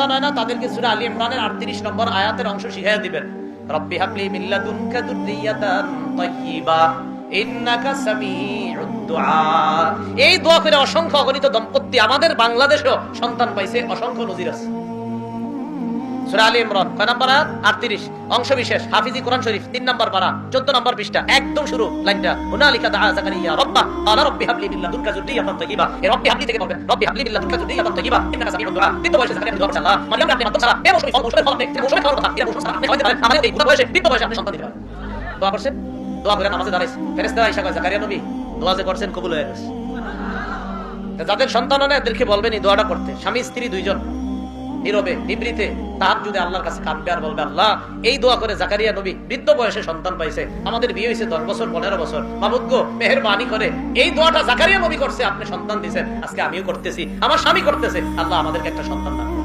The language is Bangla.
সন্তান হয় না তাদেরকে সূরা আলী ইমরানের 38 নম্বর আয়াতের অংশ শিখিয়ে দিবেন, রব্বি হাবলি মিন লাদুনকা যুররিয়াতান তাইয়্যিবা ইন্নাকা সামিউদ দুআ। এই দোয়া করে অসংখ্য অগণিত দম্পতি আমাদের বাংলাদেশেও সন্তান পাইছে, অসংখ্য নজির আছে। সূরা আলী ইমরান কয় নম্বর আয়াত? 38, অংশ বিশেষ, হাফিজি কোরআন শরীফ 3 নম্বর পারা 14 নম্বর পৃষ্ঠা, একদম শুরু লাইনটা, হুনালিকা দাআ যাকারিয়া রাব্বাহ ক্বালা রাব্বি হাবলি মিন লাদুনকা যুররিয়াতান তাইয়্যিবা। এই রাব্বি হাবলি থেকে বলবেন রব্বি হাবলি মিন লাদুনকা যুররিয়াতান তাইয়্যিবা ইন্নাকা সামিউদ দুআ। বৃদ্ধ বয়সে যাকারিয়া দোয়া করছেন, আল্লাহ মারিয়াম আপনি মাত্র সারা বেমৌসুমী ফল, মৌসুমের ফল আপনি মৌসুমের খাওয়ার কথা, এটা মৌসুম সারা আপনি খাওয়াতে পারেন, আমাদের এই বুড়া বয়সে বৃদ্ধ বয়সে আপনি সন্তান দিতে পারেন। দোয়া করছেন, দোয়া করে নামাজে দাঁড়াইছে, ফেরেশতা আয়েশা কয় যাকারিয়া নবী দোয়া যে করছেন কবুল হয়ে গেছে। যাদের সন্তান হয় না এদেরকে বলবেন এই দোয়াটা করতে, স্বামী স্ত্রী দুইজন নীরবে নিবৃতে তাহাজ্জুদে আল্লাহর কাছে কাঁদবে আর বলবে, আল্লাহ এই দোয়া করে জাকারিয়া নবী বৃদ্ধ বয়সে সন্তান পাইছে, আমাদের বিয়ে হয়েছে 10 বছর 15 বছর, মাবুদ গো মেহেরবানি করে এই দোয়াটা জাকারিয়া নবী করছে, আপনি সন্তান দিয়েছেন, আজকে আমিও করতেছি, আমার স্বামী করতেছে, আল্লাহ আমাদেরকে একটা সন্তান দান করুন।